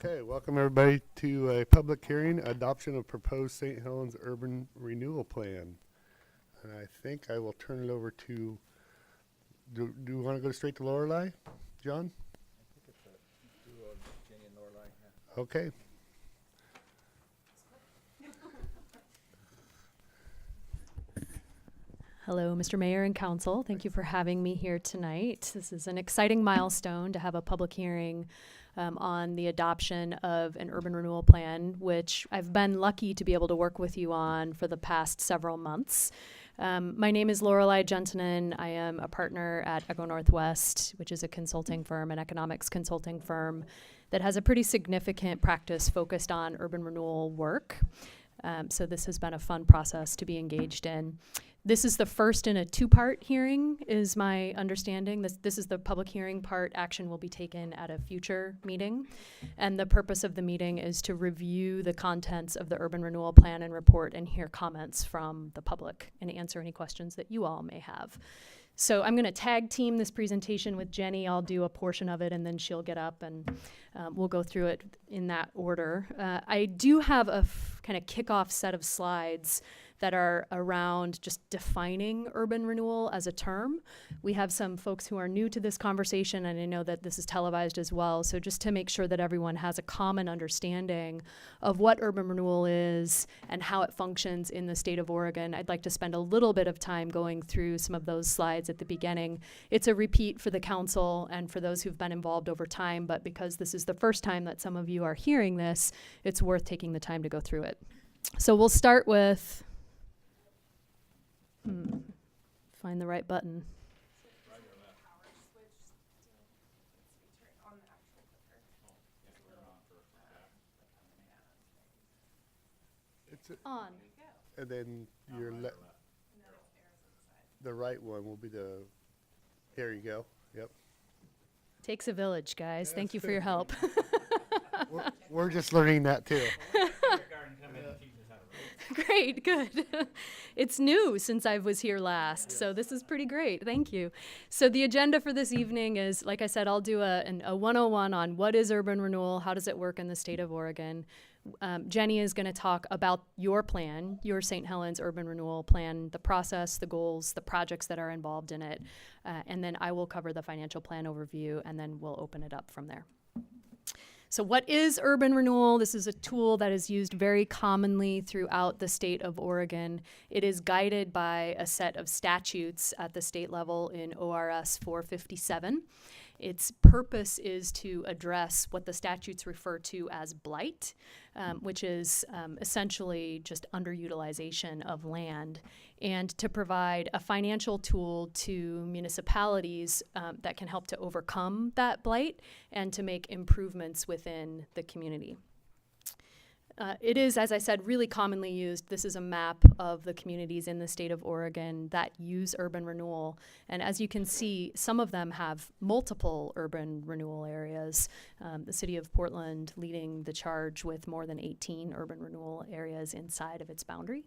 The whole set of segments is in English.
Okay, welcome everybody to a public hearing, adoption of proposed St. Helens urban renewal plan. And I think I will turn it over to, do you want to go straight to Lorelei, John? I think it's a duo of Jenny and Lorelei. Yeah. Okay. Hello, Mr. Mayor and Council. Thank you for having me here tonight. This is an exciting milestone to have a public hearing on the adoption of an urban renewal plan, which I've been lucky to be able to work with you on for the past several months. My name is Lorelei Gentinen. I am a partner at Echo Northwest, which is a consulting firm, an economics consulting firm that has a pretty significant practice focused on urban renewal work. So this has been a fun process to be engaged in. This is the first in a two-part hearing, is my understanding. This is the public hearing part. Action will be taken at a future meeting. And the purpose of the meeting is to review the contents of the urban renewal plan and report and hear comments from the public and answer any questions that you all may have. So I'm going to tag team this presentation with Jenny. I'll do a portion of it and then she'll get up and we'll go through it in that order. I do have a kind of kickoff set of slides that are around just defining urban renewal as a term. We have some folks who are new to this conversation, and I know that this is televised as well, so just to make sure that everyone has a common understanding of what urban renewal is and how it functions in the state of Oregon, I'd like to spend a little bit of time going through some of those slides at the beginning. It's a repeat for the council and for those who've been involved over time, but because this is the first time that some of you are hearing this, it's worth taking the time to go through it. So we'll start with find the right button. It's On. and then your the right one will be the, there you go, yep. Takes a village, guys. Thank you for your help. We're just learning that too. Great, good. It's new since I was here last, so this is pretty great. Thank you. So the agenda for this evening is, like I said, I'll do a 101 on what is urban renewal, how does it work in the state of Oregon. Jenny is going to talk about your plan, your St. Helens urban renewal plan, the process, the goals, the projects that are involved in it, and then I will cover the financial plan overview, and then we'll open it up from there. So what is urban renewal? This is a tool that is used very commonly throughout the state of Oregon. It is guided by a set of statutes at the state level in ORS 457. Its purpose is to address what the statutes refer to as blight, which is essentially just underutilization of land, and to provide a financial tool to municipalities that can help to overcome that blight and to make improvements within the community. It is, as I said, really commonly used. This is a map of the communities in the state of Oregon that use urban renewal. And as you can see, some of them have multiple urban renewal areas. The city of Portland leading the charge with more than 18 urban renewal areas inside of its boundary.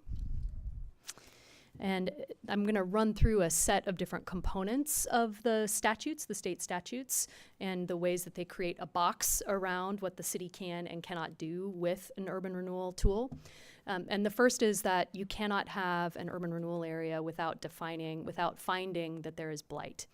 And I'm going to run through a set of different components of the statutes, the state statutes, and the ways that they create a box around what the city can and cannot do with an urban renewal tool. And the first is that you cannot have an urban renewal area without finding that there is blight.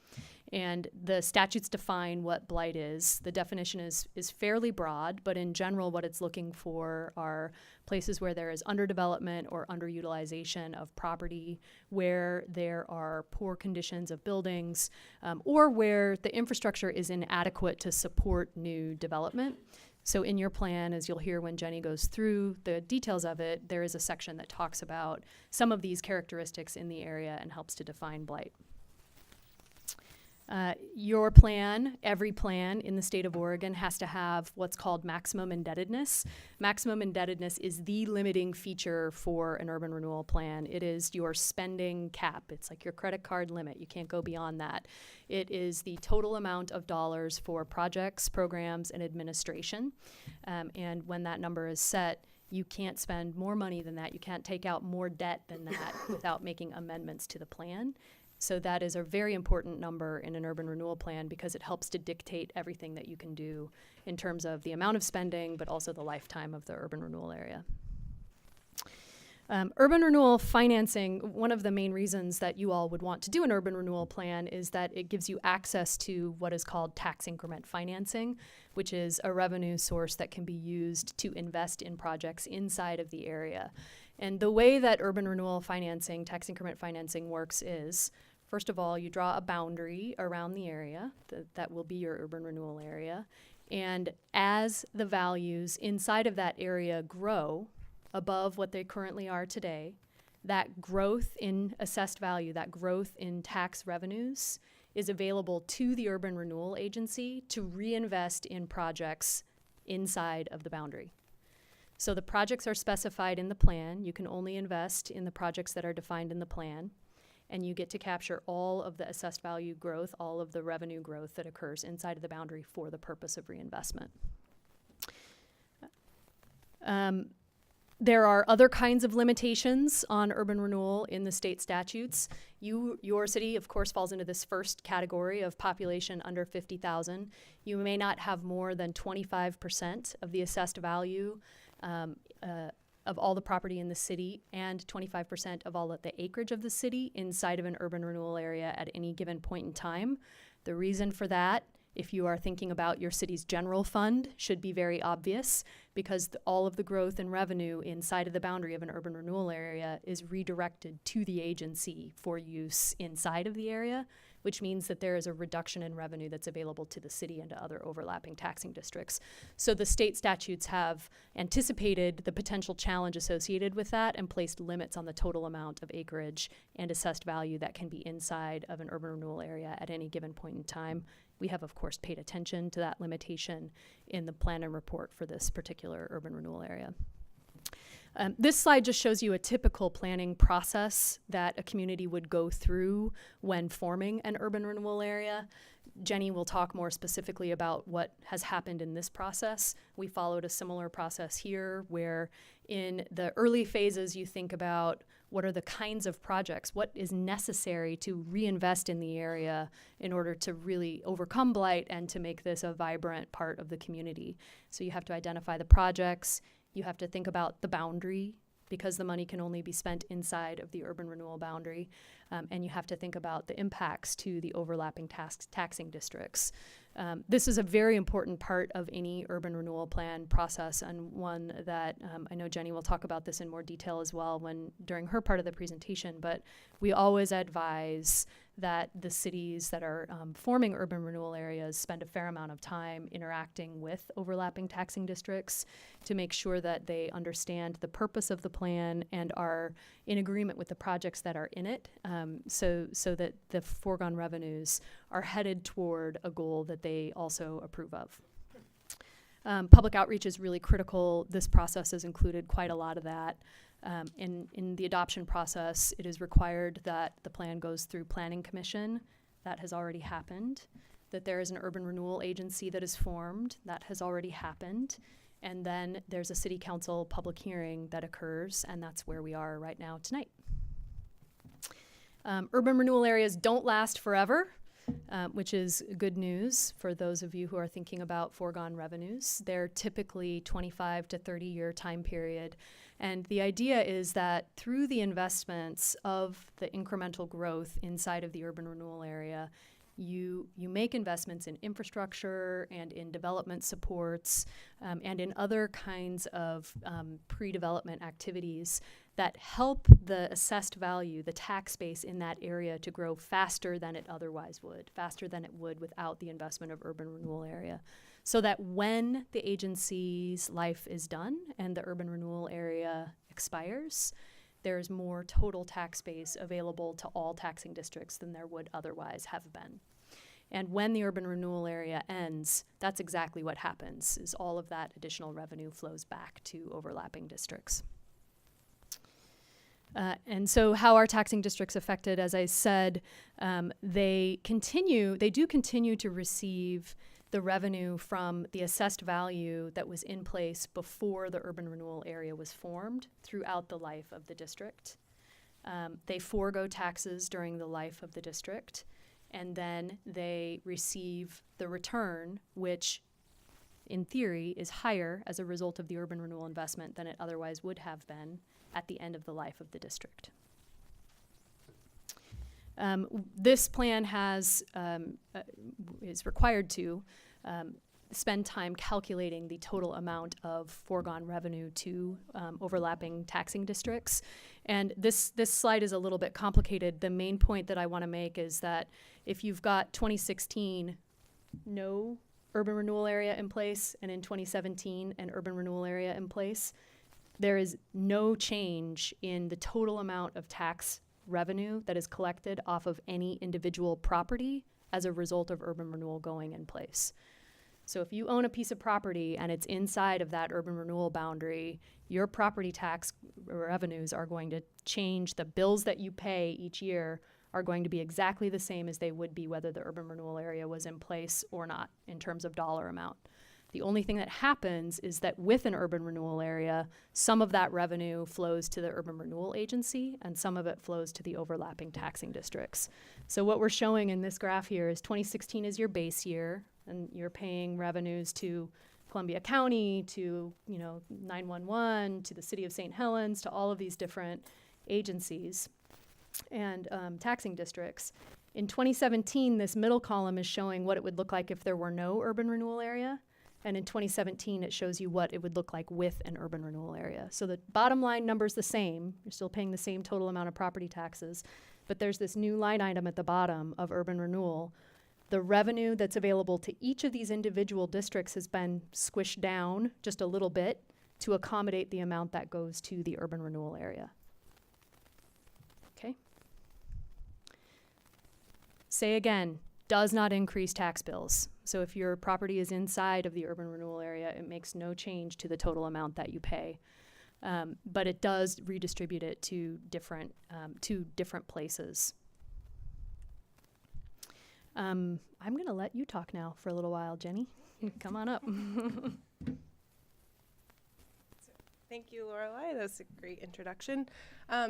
And the statutes define what blight is. The definition is fairly broad, but in general, what it's looking for are places where there is underdevelopment or underutilization of property, where there are poor conditions of buildings, or where the infrastructure is inadequate to support new development. So in your plan, as you'll hear when Jenny goes through the details of it, there is a section that talks about some of these characteristics in the area and helps to define blight. Your plan, every plan in the state of Oregon has to have what's called maximum indebtedness. Maximum indebtedness is the limiting feature for an urban renewal plan. It is your spending cap. It's like your credit card limit. You can't go beyond that. It is the total amount of dollars for projects, programs, and administration. And when that number is set, you can't spend more money than that. You can't take out more debt than that without making amendments to the plan. So that is a very important number in an urban renewal plan because it helps to dictate everything that you can do in terms of the amount of spending, but also the lifetime of the urban renewal area. Urban renewal financing, one of the main reasons that you all would want to do an urban renewal plan is that it gives you access to what is called tax increment financing, which is a revenue source that can be used to invest in projects inside of the area. And the way that urban renewal financing, tax increment financing works is, first of all, you draw a boundary around the area that will be your urban renewal area. And as the values inside of that area grow above what they currently are today, that growth in assessed value, that growth in tax revenues is available to the urban renewal agency to reinvest in projects inside of the boundary. So the projects are specified in the plan. You can only invest in the projects that are defined in the plan, and you get to capture all of the assessed value growth, all of the revenue growth that occurs inside of the boundary for the purpose of reinvestment. There are other kinds of limitations on urban renewal in the state statutes. Your city, of course, falls into this first category of population under 50,000. You may not have more than 25% of the assessed value of all the property in the city and 25% of all of the acreage of the city inside of an urban renewal area at any given point in time. The reason for that, if you are thinking about your city's general fund, should be very obvious because all of the growth and revenue inside of the boundary of an urban renewal area is redirected to the agency for use inside of the area, which means that there is a reduction in revenue that's available to the city and to other overlapping taxing districts. So the state statutes have anticipated the potential challenge associated with that and placed limits on the total amount of acreage and assessed value that can be inside of an urban renewal area at any given point in time. We have, of course, paid attention to that limitation in the plan and report for this particular urban renewal area. This slide just shows you a typical planning process that a community would go through when forming an urban renewal area. Jenny will talk more specifically about what has happened in this process. We followed a similar process here where in the early phases you think about what are the kinds of projects, what is necessary to reinvest in the area in order to really overcome blight and to make this a vibrant part of the community. So you have to identify the projects, you have to think about the boundary because the money can only be spent inside of the urban renewal boundary, and you have to think about the impacts to the overlapping taxing districts. This is a very important part of any urban renewal plan process and one that I know Jenny will talk about this in more detail as well during her part of the presentation, but we always advise that the cities that are forming urban renewal areas spend a fair amount of time interacting with overlapping taxing districts to make sure that they understand the purpose of the plan and are in agreement with the projects that are in it, so that the foregone revenues are headed toward a goal that they also approve of. Public outreach is really critical. This process has included quite a lot of that. In the adoption process, it is required that the plan goes through Planning Commission. That has already happened. That there is an urban renewal agency that is formed. That has already happened. And then there's a city council public hearing that occurs, and that's where we are right now tonight. Urban renewal areas don't last forever, which is good news for those of you who are thinking about foregone revenues. They're typically 25 to 30-year time period. And the idea is that through the investments of the incremental growth inside of the urban renewal area, you make investments in infrastructure and in development supports and in other kinds of pre-development activities that help the assessed value, the tax base in that area to grow faster than it otherwise would, faster than it would without the investment of urban renewal area. So that when the agency's life is done and the urban renewal area expires, there's more total tax base available to all taxing districts than there would otherwise have been. And when the urban renewal area ends, that's exactly what happens, is all of that additional revenue flows back to overlapping districts. And so how are taxing districts affected? As I said, they do continue to receive the revenue from the assessed value that was in place before the urban renewal area was formed throughout the life of the district. They forego taxes during the life of the district, and then they receive the return, which in theory is higher as a result of the urban renewal investment than it otherwise would have been at the end of the life of the district. This plan is required to spend time calculating the total amount of foregone revenue to overlapping taxing districts. And this slide is a little bit complicated. The main point that I want to make is that if you've got 2016 no urban renewal area in place, and in 2017 an urban renewal area in place, there is no change in the total amount of tax revenue that is collected off of any individual property as a result of urban renewal going in place. So if you own a piece of property and it's inside of that urban renewal boundary, your property tax revenues are going to change. The bills that you pay each year are going to be exactly the same as they would be whether the urban renewal area was in place or not in terms of dollar amount. The only thing that happens is that with an urban renewal area, some of that revenue flows to the urban renewal agency and some of it flows to the overlapping taxing districts. So what we're showing in this graph here is 2016 is your base year, and you're paying revenues to Columbia County, to 911, to the city of St. Helens, to all of these different agencies and taxing districts. In 2017, this middle column is showing what it would look like if there were no urban renewal area. And in 2017, it shows you what it would look like with an urban renewal area. So the bottom line number's the same. You're still paying the same total amount of property taxes. But there's this new line item at the bottom of urban renewal. The revenue that's available to each of these individual districts has been squished down just a little bit to accommodate the amount that goes to the urban renewal area. Okay? Say again, does not increase tax bills. So if your property is inside of the urban renewal area, it makes no change to the total amount that you pay. But it does redistribute it to different places. I'm going to let you talk now for a little while, Jenny. Come on up. Thank you, Lorelei. That's a great introduction.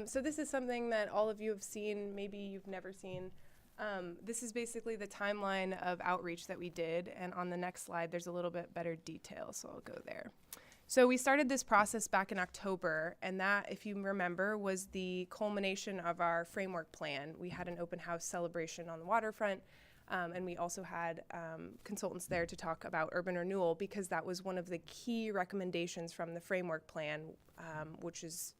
So this is something that all of you have seen, maybe you've never seen. This is basically the timeline of outreach that we did, and on the next slide there's a little bit better detail, so I'll go there. So we started this process back in October, and that, if you remember, was the culmination of our framework plan. We had an open house celebration on the waterfront, and we also had consultants there to talk about urban renewal, because that was one of the key recommendations from the framework plan, which is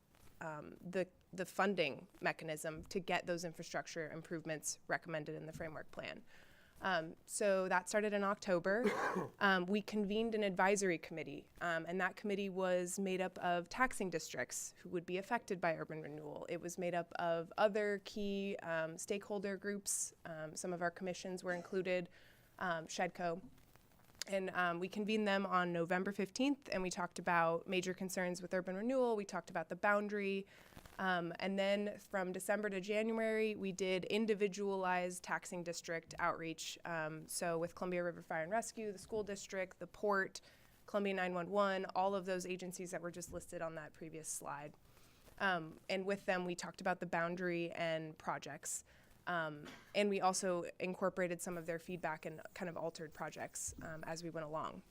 the funding mechanism to get those infrastructure improvements recommended in the framework plan. So that started in October. We convened an advisory committee, and that committee was made up of taxing districts who would be affected by urban renewal. It was made up of other key stakeholder groups. Some of our commissions were included, SHEDCO. And we convened them on November 15th, and we talked about major concerns with urban renewal. We talked about the boundary. And then from December to January, we did individualized taxing district outreach. So with Columbia River Fire and Rescue, the school district, the port, Columbia 911, all of those agencies that were just listed on that previous slide. And with them, we talked about the boundary and projects. And we also incorporated some of their feedback and kind of altered projects as we went along.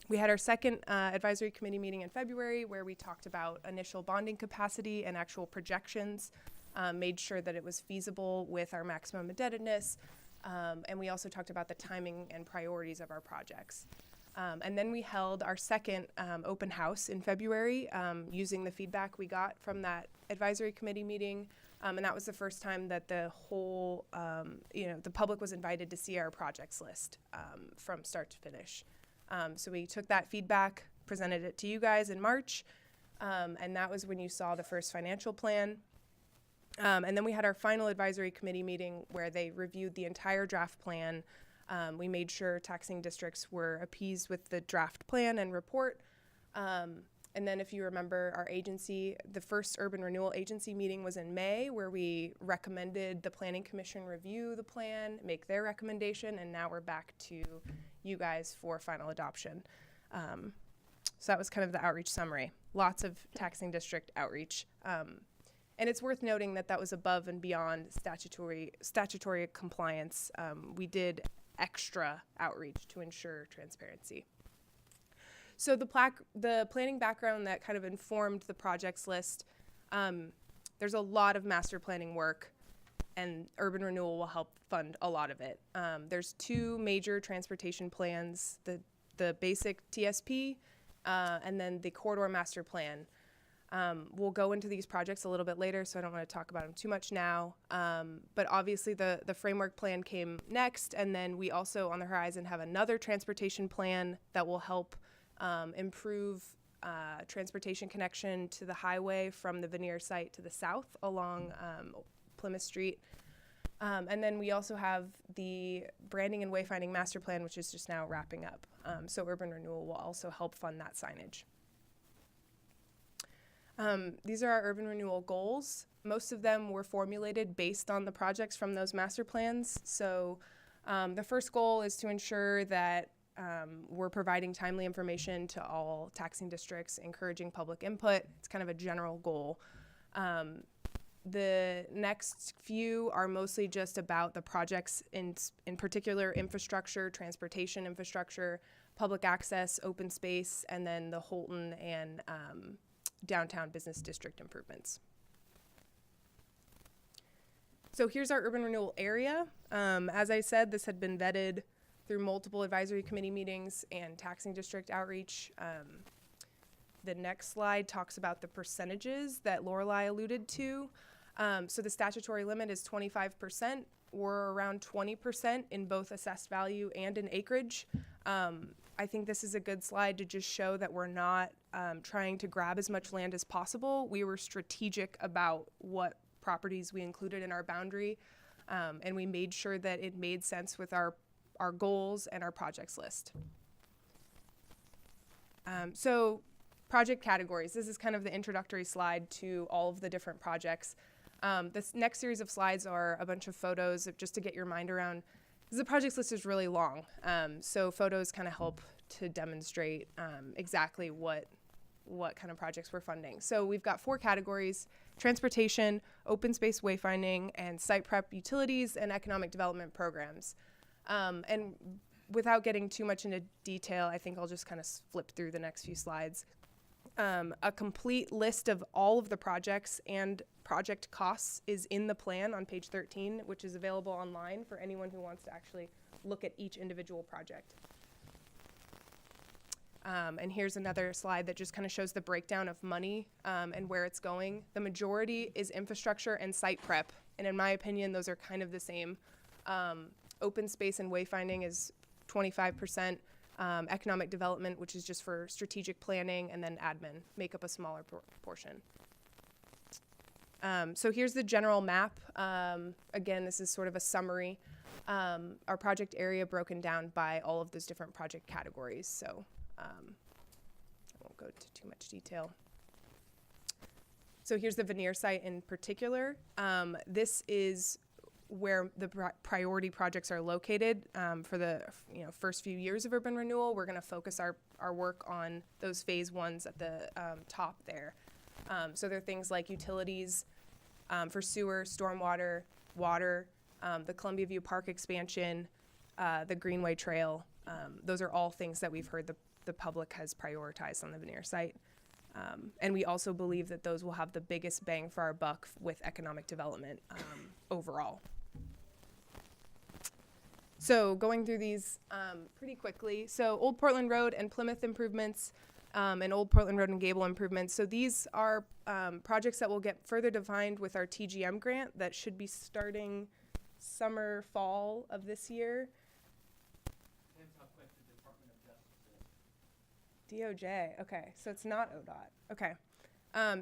We had our second advisory committee meeting in February, where we talked about initial bonding capacity and actual projections, made sure that it was feasible with our maximum indebtedness, and we also talked about the timing and priorities of our projects. And then we held our second open house in February, using the feedback we got from that advisory committee meeting. And that was the first time that the whole, the public was invited to see our projects list from start to finish. So we took that feedback, presented it to you guys in March, and that was when you saw the first financial plan. And then we had our final advisory committee meeting where they reviewed the entire draft plan. We made sure taxing districts were appeased with the draft plan and report. And then if you remember our agency, the first urban renewal agency meeting was in May, where we recommended the Planning Commission review the plan, make their recommendation, and now we're back to you guys for final adoption. So that was kind of the outreach summary. Lots of taxing district outreach. And it's worth noting that that was above and beyond statutory compliance. We did extra outreach to ensure transparency. So the planning background that kind of informed the projects list, there's a lot of master planning work, and urban renewal will help fund a lot of it. There's 2 major transportation plans, the basic TSP and then the corridor master plan. We'll go into these projects a little bit later, so I don't want to talk about them too much now. But obviously the framework plan came next, and then we also on the horizon have another transportation plan that will help improve transportation connection to the highway from the veneer site to the south along Plymouth Street. And then we also have the branding and wayfinding master plan, which is just now wrapping up. So urban renewal will also help fund that signage. These are our urban renewal goals. Most of them were formulated based on the projects from those master plans. So the first goal is to ensure that we're providing timely information to all taxing districts, encouraging public input. It's kind of a general goal. The next few are mostly just about the projects in particular infrastructure, transportation infrastructure, public access, open space, and then the Holton and downtown business district improvements. So here's our urban renewal area. As I said, this had been vetted through multiple advisory committee meetings and taxing district outreach. The next slide talks about the percentages that Lorelei alluded to. So the statutory limit is 25%. We're around 20% in both assessed value and in acreage. I think this is a good slide to just show that we're not trying to grab as much land as possible. We were strategic about what properties we included in our boundary, and we made sure that it made sense with our goals and our projects list. So project categories. This is kind of the introductory slide to all of the different projects. This next series of slides are a bunch of photos just to get your mind around. The projects list is really long, so photos kind of help to demonstrate exactly what kind of projects we're funding. So we've got 4 categories: transportation, open space wayfinding, and site prep utilities and economic development programs. And without getting too much into detail, I think I'll just kind of flip through the next few slides. A complete list of all of the projects and project costs is in the plan on page 13, which is available online for anyone who wants to actually look at each individual project. And here's another slide that just kind of shows the breakdown of money and where it's going. The majority is infrastructure and site prep, and in my opinion, those are kind of the same. Open space and wayfinding is 25%. Economic development, which is just for strategic planning, and then admin make up a smaller portion. So here's the general map. Again, this is sort of a summary. Our project area broken down by all of those different project categories. So I won't go into too much detail. So here's the veneer site in particular. This is where the priority projects are located for the first few years of urban renewal. We're going to focus our work on those phase 1s at the top there. So there are things like utilities for sewer, stormwater, water, the Columbia View Park expansion, the Greenway Trail. Those are all things that we've heard the public has prioritized on the veneer site. And we also believe that those will have the biggest bang for our buck with economic development overall. So going through these pretty quickly. So Old Portland Road and Plymouth improvements and Old Portland Road and Gable improvements. So these are projects that will get further defined with our TGM grant that should be starting summer, fall of this year. Depends how quick the Department of Justice is. DOJ, okay, so it's not ODOT, okay.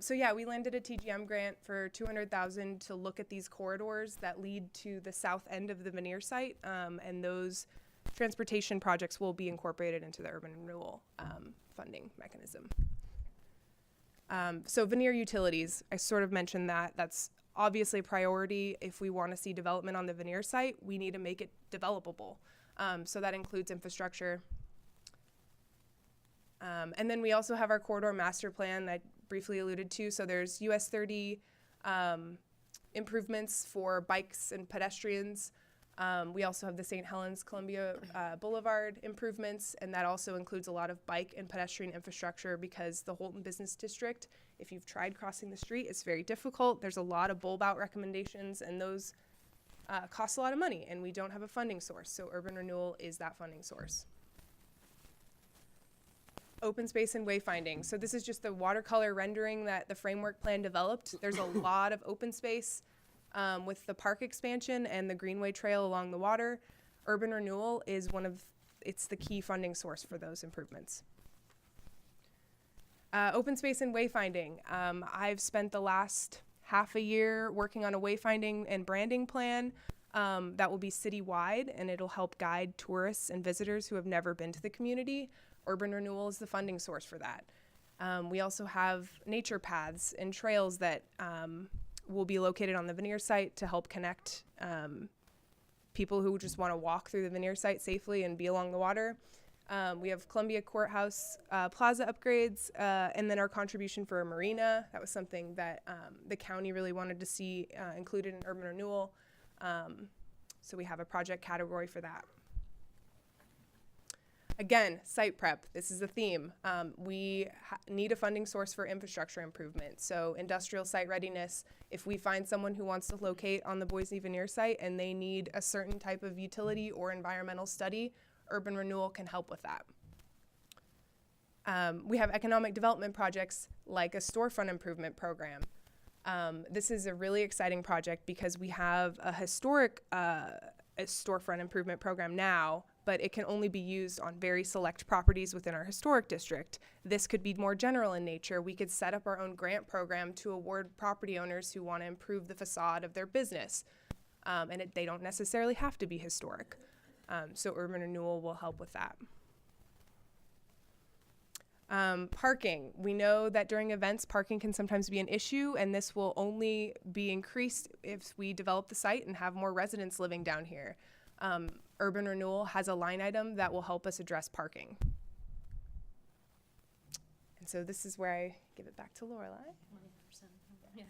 So yeah, we landed a TGM grant for $200,000 to look at these corridors that lead to the south end of the veneer site, and those transportation projects will be incorporated into the urban renewal funding mechanism. So veneer utilities, I sort of mentioned that. That's obviously a priority. If we want to see development on the veneer site, we need to make it developable. So that includes infrastructure. And then we also have our corridor master plan that I briefly alluded to. So there's US 30 improvements for bikes and pedestrians. We also have the St. Helens Columbia Boulevard improvements, and that also includes a lot of bike and pedestrian infrastructure because the Holton Business District, if you've tried crossing the street, it's very difficult. There's a lot of bulb out recommendations, and those cost a lot of money, and we don't have a funding source, so urban renewal is that funding source. Open space and wayfinding. So this is just the watercolor rendering that the framework plan developed. There's a lot of open space with the park expansion and the Greenway Trail along the water. Urban renewal is it's the key funding source for those improvements. Open space and wayfinding. I've spent the last half a year working on a wayfinding and branding plan that will be citywide, and it'll help guide tourists and visitors who have never been to the community. Urban renewal is the funding source for that. We also have nature paths and trails that will be located on the veneer site to help connect people who just want to walk through the veneer site safely and be along the water. We have Columbia Courthouse plaza upgrades, and then our contribution for a marina. That was something that the county really wanted to see included in urban renewal. So we have a project category for that. Again, site prep, this is a theme. We need a funding source for infrastructure improvement. So industrial site readiness, if we find someone who wants to locate on the Boise veneer site and they need a certain type of utility or environmental study, urban renewal can help with that. We have economic development projects like a storefront improvement program. This is a really exciting project because we have a historic a storefront improvement program now, but it can only be used on very select properties within our historic district. This could be more general in nature. We could set up our own grant program to award property owners who want to improve the facade of their business. They don't necessarily have to be historic. So urban renewal will help with that. Parking. We know that during events, parking can sometimes be an issue, and this will only be increased if we develop the site and have more residents living down here. Urban renewal has a line item that will help us address parking. And so this is where I give it back to Lorelei. Yeah.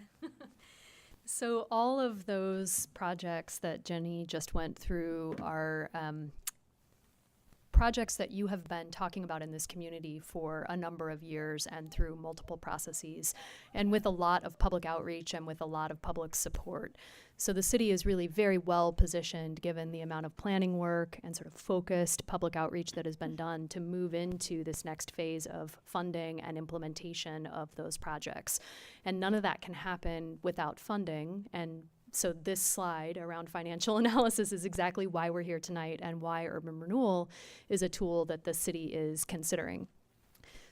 So all of those projects that Jenny just went through are projects that you have been talking about in this community for a number of years and through multiple processes and with a lot of public outreach and with a lot of public support. So the city is really very well positioned given the amount of planning work and sort of focused public outreach that has been done to move into this next phase of funding and implementation of those projects. And none of that can happen without funding. And so this slide around financial analysis is exactly why we're here tonight and why urban renewal is a tool that the city is considering.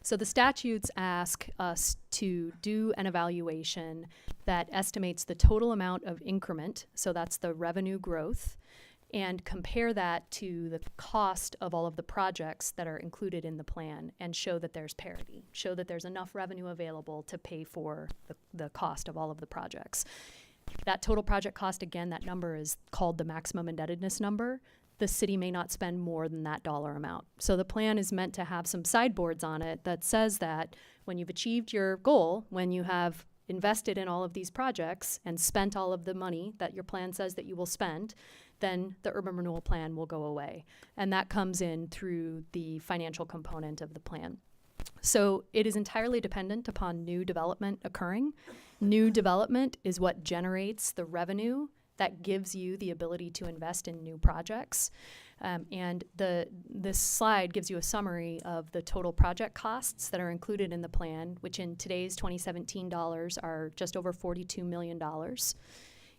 So the statutes ask us to do an evaluation that estimates the total amount of increment, so that's the revenue growth, and compare that to the cost of all of the projects that are included in the plan and show that there's parity, show that there's enough revenue available to pay for the cost of all of the projects. That total project cost, again, that number is called the maximum indebtedness number. The city may not spend more than that dollar amount. So the plan is meant to have some sideboards on it that says that when you've achieved your goal, when you have invested in all of these projects and spent all of the money that your plan says that you will spend, then the urban renewal plan will go away. And that comes in through the financial component of the plan. So it is entirely dependent upon new development occurring. New development is what generates the revenue that gives you the ability to invest in new projects. And this slide gives you a summary of the total project costs that are included in the plan, which in today's 2017 dollars are just over $42 million.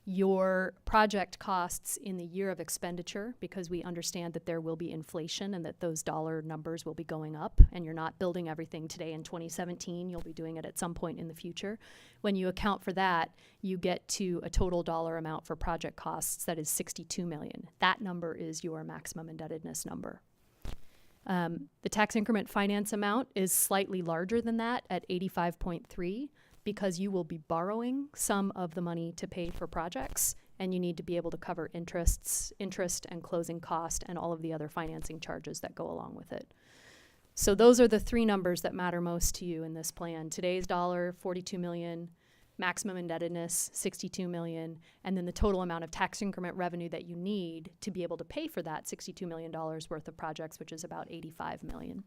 Your project costs in the year of expenditure, because we understand that there will be inflation and that those dollar numbers will be going up, and you're not building everything today in 2017, you'll be doing it at some point in the future. When you account for that, you get to a total dollar amount for project costs that is $62 million. That number is your maximum indebtedness number. The tax increment finance amount is slightly larger than that at 85.3. because you will be borrowing some of the money to pay for projects, and you need to be able to cover interest and closing cost and all of the other financing charges that go along with it. So those are the three numbers that matter most to you in this plan. Today's dollar, 42 million, maximum indebtedness, 62 million, and then the total amount of tax increment revenue that you need to be able to pay for that $62 million worth of projects, which is about 85 million.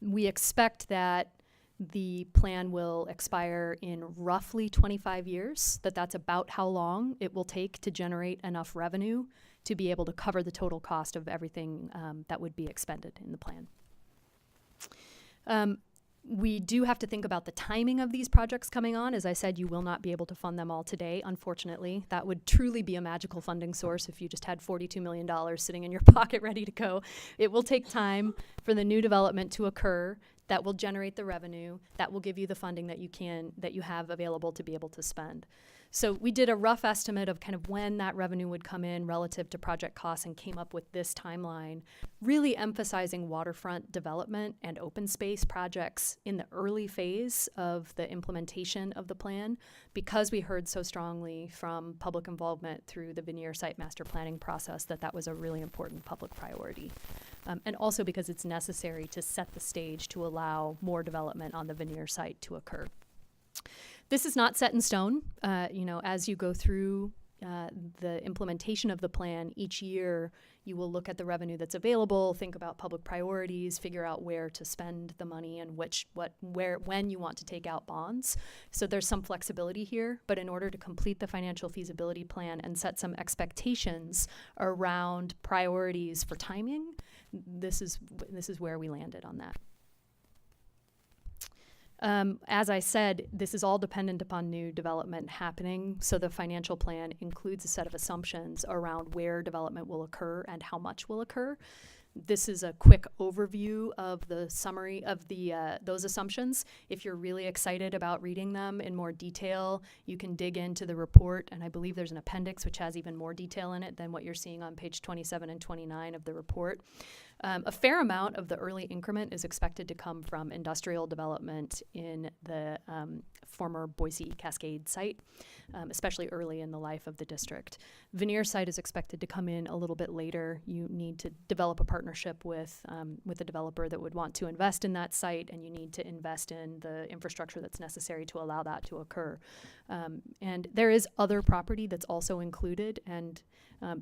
We expect that the plan will expire in roughly 25 years, that's about how long it will take to generate enough revenue to be able to cover the total cost of everything that would be expended in the plan. We do have to think about the timing of these projects coming on. As I said, you will not be able to fund them all today, unfortunately. That would truly be a magical funding source if you just had $42 million sitting in your pocket ready to go. It will take time for the new development to occur that will generate the revenue, that will give you the funding that you have available to be able to spend. So we did a rough estimate of kind of when that revenue would come in relative to project costs and came up with this timeline, really emphasizing waterfront development and open space projects in the early phase of the implementation of the plan, because we heard so strongly from public involvement through the Veneer site master planning process that was a really important public priority. And also because it's necessary to set the stage to allow more development on the Veneer site to occur. This is not set in stone. As you go through the implementation of the plan, each year you will look at the revenue that's available, think about public priorities, figure out where to spend the money and when you want to take out bonds. So there's some flexibility here, but in order to complete the financial feasibility plan and set some expectations around priorities for timing, this is where we landed on that. As I said, this is all dependent upon new development happening, so the financial plan includes a set of assumptions around where development will occur and how much will occur. This is a quick overview of the summary of those assumptions. If you're really excited about reading them in more detail, you can dig into the report, and I believe there's an appendix which has even more detail in it than what you're seeing on page 27 and 29 of the report. A fair amount of the early increment is expected to come from industrial development in the former Boise Cascade site, especially early in the life of the district. Veneer site is expected to come in a little bit later. You need to develop a partnership with a developer that would want to invest in that site, and you need to invest in the infrastructure that's necessary to allow that to occur. And there is other property that's also included, and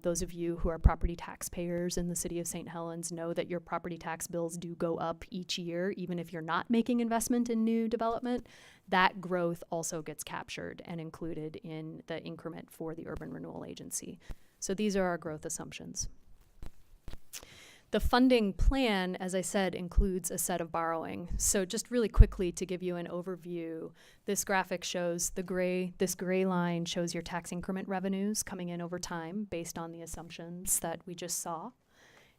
those of you who are property taxpayers in the city of St. Helens know that your property tax bills do go up each year, even if you're not making investment in new development. That growth also gets captured and included in the increment for the Urban Renewal Agency. So these are our growth assumptions. The funding plan, as I said, includes a set of borrowing. So just really quickly to give you an overview, this graphic shows this gray line shows your tax increment revenues coming in over time based on the assumptions that we just saw.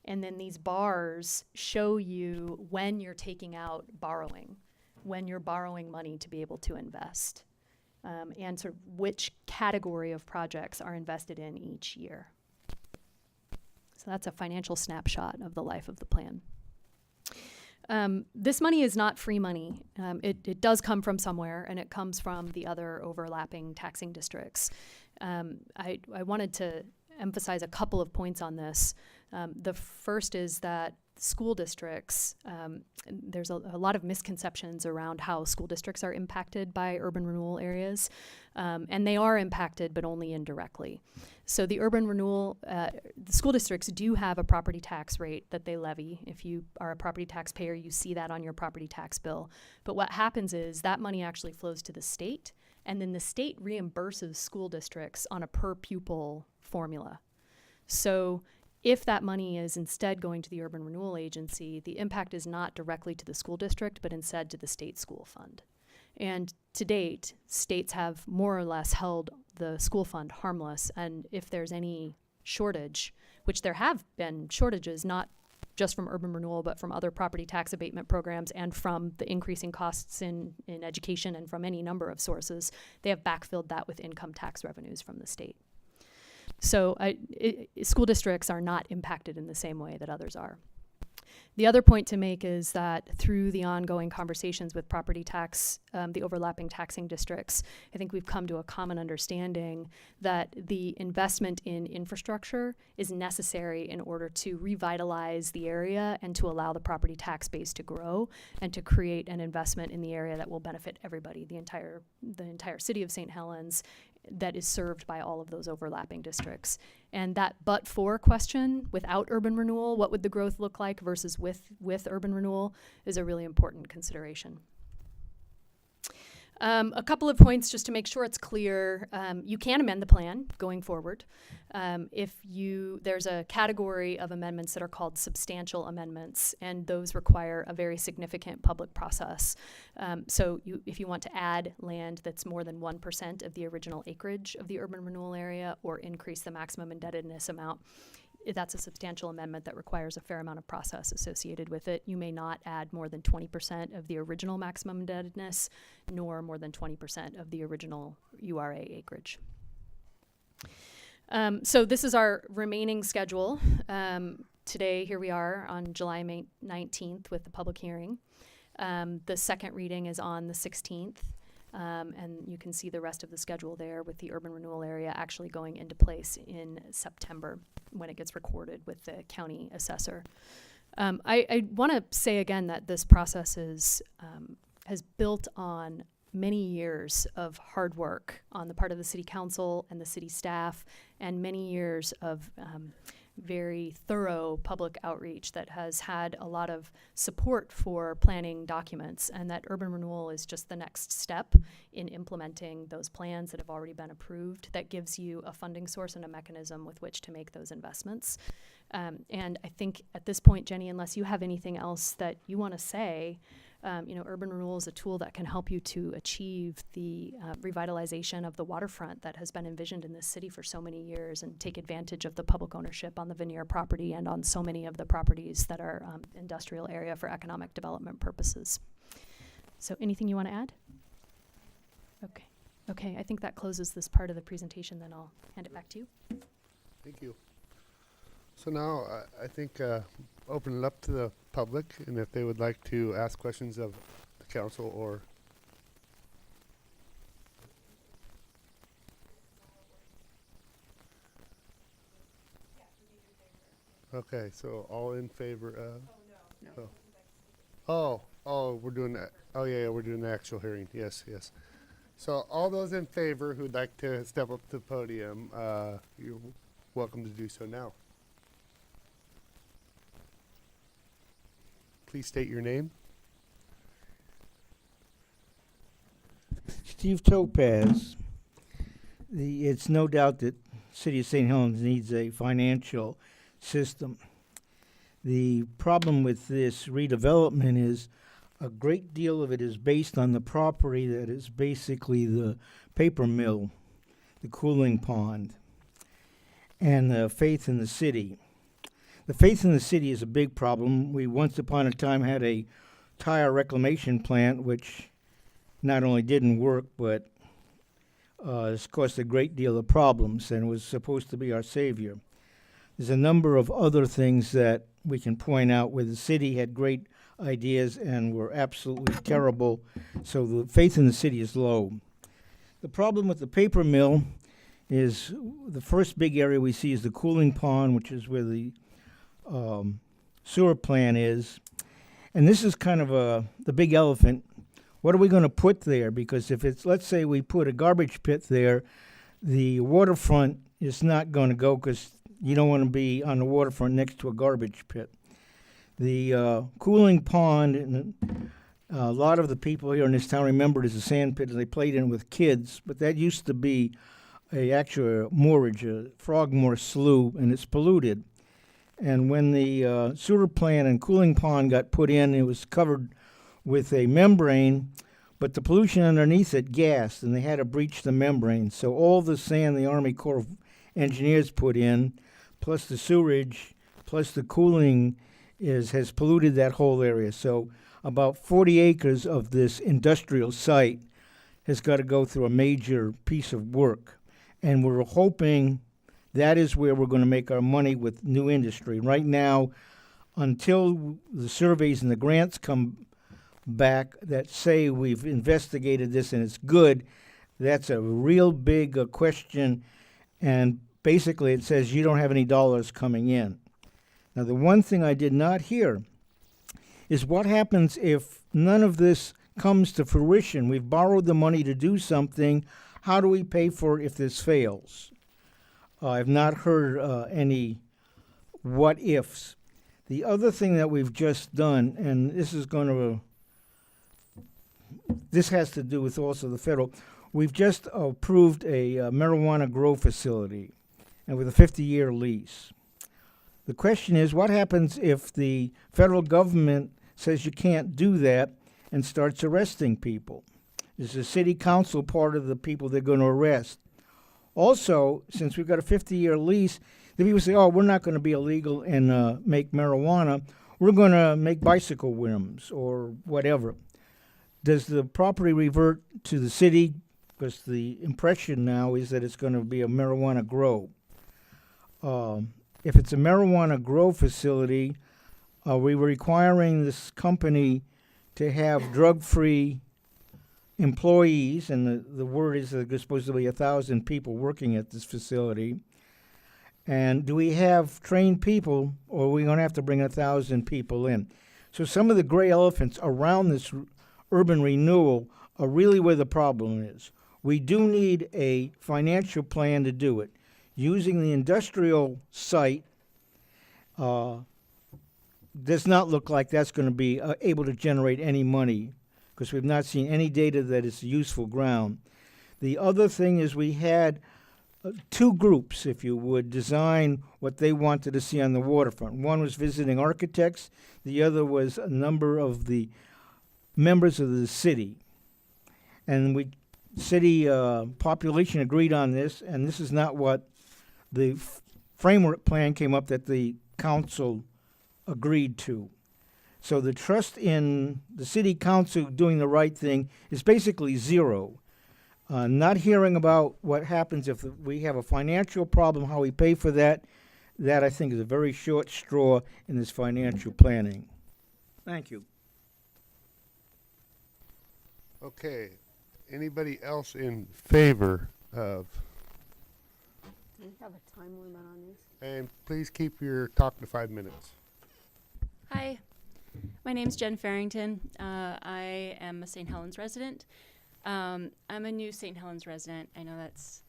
And then these bars show you when you're taking out borrowing, when you're borrowing money to be able to invest, and sort of which category of projects are invested in each year. So that's a financial snapshot of the life of the plan. This money is not free money. It does come from somewhere, and it comes from the other overlapping taxing districts. I wanted to emphasize a couple of points on this. The first is that school districts, there's a lot of misconceptions around how school districts are impacted by urban renewal areas, and they are impacted, but only indirectly. So the urban renewal, the school districts do have a property tax rate that they levy. If you are a property taxpayer, you see that on your property tax bill. But what happens is that money actually flows to the state, and then the state reimburses school districts on a per pupil formula. So if that money is instead going to the Urban Renewal Agency, the impact is not directly to the school district, but instead to the state school fund. And to date, states have more or less held the school fund harmless, and if there's any shortage, which there have been shortages, not just from urban renewal, but from other property tax abatement programs and from the increasing costs in education and from any number of sources, they have backfilled that with income tax revenues from the state. So school districts are not impacted in the same way that others are. The other point to make is that through the ongoing conversations with property tax, the overlapping taxing districts, I think we've come to a common understanding that the investment in infrastructure is necessary in order to revitalize the area and to allow the property tax base to grow and to create an investment in the area that will benefit everybody, the entire city of St. Helens, that is served by all of those overlapping districts. And that but-for question, without urban renewal, what would the growth look like versus with urban renewal, is a really important consideration. A couple of points just to make sure it's clear. You can amend the plan going forward. There's a category of amendments that are called substantial amendments, and those require a very significant public process. If you want to add land that's more than 1% of the original acreage of the urban renewal area or increase the maximum indebtedness amount, that's a substantial amendment that requires a fair amount of process associated with it. You may not add more than 20% of the original maximum indebtedness, nor more than 20% of the original URA acreage. So this is our remaining schedule. Today, here we are on July 19th with the public hearing. The second reading is on the 16th. And you can see the rest of the schedule there with the urban renewal area actually going into place in September when it gets recorded with the county assessor. I want to say again that this process has built on many years of hard work on the part of the city council and the city staff, and many years of very thorough public outreach that has had a lot of support for planning documents, and that urban renewal is just the next step in implementing those plans that have already been approved. That gives you a funding source and a mechanism with which to make those investments. And I think at this point, Jenny, unless you have anything else that you want to say, urban renewal is a tool that can help you to achieve the revitalization of the waterfront that has been envisioned in this city for so many years, and take advantage of the public ownership on the veneer property and on so many of the properties that are industrial area for economic development purposes. So anything you want to add? Okay, I think that closes this part of the presentation. Then I'll hand it back to you. Thank you. So now I think open it up to the public, and if they would like to ask questions of the council or okay, so all in favor of? Oh, we're doing that. Oh yeah, we're doing the actual hearing. Yes. So all those in favor who'd like to step up to the podium, you're welcome to do so now. Please state your name. Steve Topaz. It's no doubt that City of St. Helens needs a financial system. The problem with this redevelopment is a great deal of it is based on the property that is basically the paper mill, the cooling pond, and the faith in the city. The faith in the city is a big problem. We once upon a time had a tire reclamation plant, which not only didn't work, but has caused a great deal of problems, and was supposed to be our savior. There's a number of other things that we can point out where the city had great ideas and were absolutely terrible, so the faith in the city is low. The problem with the paper mill is the first big area we see is the cooling pond, which is where the sewer plant is, and this is kind of the big elephant. What are we going to put there? Because if it's, let's say we put a garbage pit there, the waterfront is not going to go, because you don't want to be on the waterfront next to a garbage pit. The cooling pond, and a lot of the people here in this town remember it as a sand pit, and they played in it with kids, but that used to be actually a moorage, a Frogmore slough, and it's polluted. And when the sewer plant and cooling pond got put in, it was covered with a membrane, but the pollution underneath it gassed, and they had to breach the membrane. So all the sand the Army Corps of Engineers put in, plus the sewerage, plus the cooling, has polluted that whole area. So about 40 acres of this industrial site has got to go through a major piece of work. And we're hoping that is where we're going to make our money with new industry. Right now, until the surveys and the grants come back that say we've investigated this and it's good, that's a real big question. And basically it says you don't have any dollars coming in. Now, the one thing I did not hear is what happens if none of this comes to fruition. We've borrowed the money to do something. How do we pay for it if this fails? I've not heard any what ifs. The other thing that we've just done, and this has to do with also the federal, we've just approved a marijuana grow facility, and with a 50-year lease. The question is, what happens if the federal government says you can't do that and starts arresting people? Is the city council part of the people they're going to arrest? Also, since we've got a 50-year lease, the people say, oh, we're not going to be illegal and make marijuana. We're going to make bicycle rims or whatever. Does the property revert to the city? Because the impression now is that it's going to be a marijuana grow. If it's a marijuana grow facility, are we requiring this company to have drug-free employees? And the word is that there's supposed to be 1,000 people working at this facility. And do we have trained people, or are we going to have to bring 1,000 people in? So some of the gray elephants around this urban renewal are really where the problem is. We do need a financial plan to do it. Using the industrial site does not look like that's going to be able to generate any money, because we've not seen any data that it's useful ground. The other thing is we had two groups, if you would, design what they wanted to see on the waterfront. One was visiting architects. The other was a number of the members of the city. And city population agreed on this, and this is not what the framework plan came up that the council agreed to. So the trust in the city council doing the right thing is basically zero. Not hearing about what happens if we have a financial problem, how we pay for that, that I think is a very short straw in this financial planning. Thank you. Okay. Anybody else in favor of? Do you have a time limit on these? And please keep your talk to 5 minutes. Hi, my name's Jen Farrington. I am a St. Helens resident. I'm a new St. Helens resident. I know that's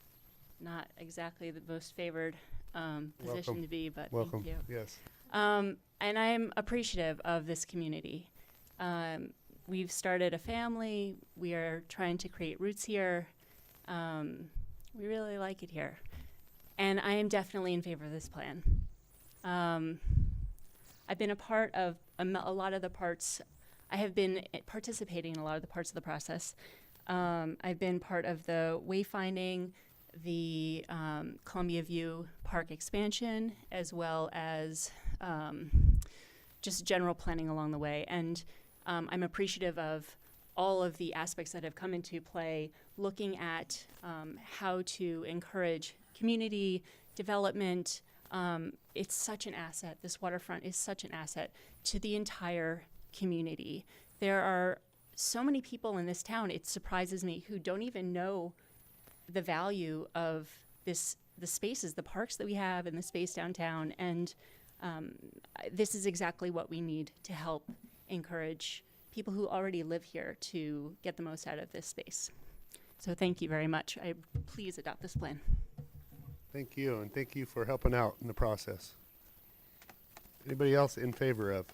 not exactly the most favored position Welcome. to be, but Welcome. thank you. Yes. And I'm appreciative of this community. We've started a family. We are trying to create roots here. We really like it here. And I am definitely in favor of this plan. I've been a part of a lot of the parts. I have been participating in a lot of the parts of the process. I've been part of the wayfinding, the Columbia View Park expansion, as well as just general planning along the way. And I'm appreciative of all of the aspects that have come into play, looking at how to encourage community development. It's such an asset. This waterfront is such an asset to the entire community. There are so many people in this town, it surprises me, who don't even know the value of the spaces, the parks that we have and the space downtown. And this is exactly what we need to help encourage people who already live here to get the most out of this space. So thank you very much. Please adopt this plan. Thank you, and thank you for helping out in the process. Anybody else in favor of?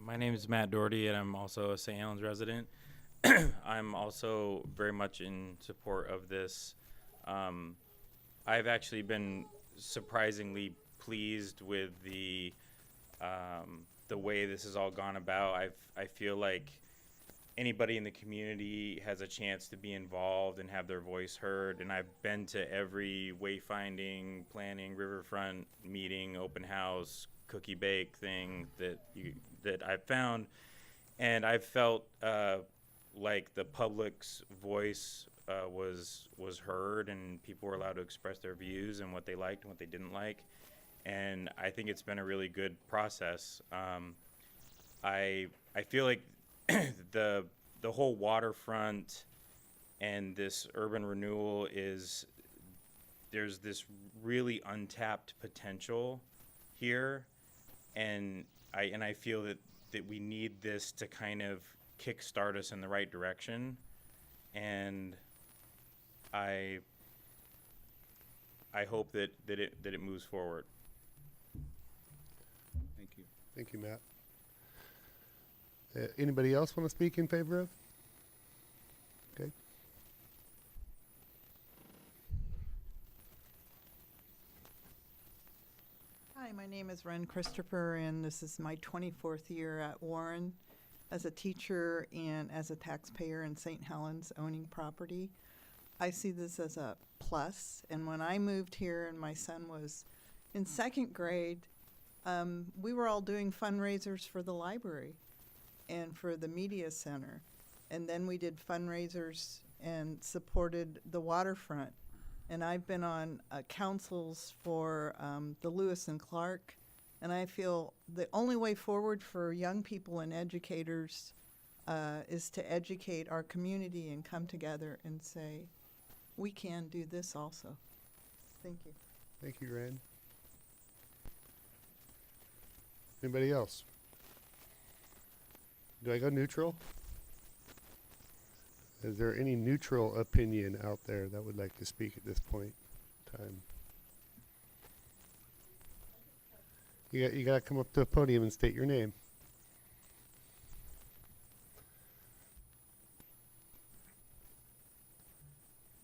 My name is Matt Doherty, and I'm also a St. Helens resident. I'm also very much in support of this. I've actually been surprisingly pleased with the way this has all gone about. I feel like anybody in the community has a chance to be involved and have their voice heard. And I've been to every wayfinding, planning, riverfront meeting, open house, cookie bake thing that I've found, and I've felt like the public's voice was heard, and people were allowed to express their views and what they liked and what they didn't like. And I think it's been a really good process. I feel like the whole waterfront and this urban renewal there's this really untapped potential here, and I feel that we need this to kind of kickstart us in the right direction, and I hope that it moves forward. Thank you. Thank you, Matt. Anybody else want to speak in favor of? Okay. Hi, my name is Ren Christopher, and this is my 24th year at Warren as a teacher and as a taxpayer in St. Helens owning property. I see this as a plus, and when I moved here and my son was in second grade, we were all doing fundraisers for the library and for the media center, and then we did fundraisers and supported the waterfront. And I've been on councils for the Lewis and Clark, and I feel the only way forward for young people and educators is to educate our community and come together and say, we can do this also. Thank you. Thank you, Rand. Anybody else? Do I go neutral? Is there any neutral opinion out there that would like to speak at this point in time? You got to come up to the podium and state your name.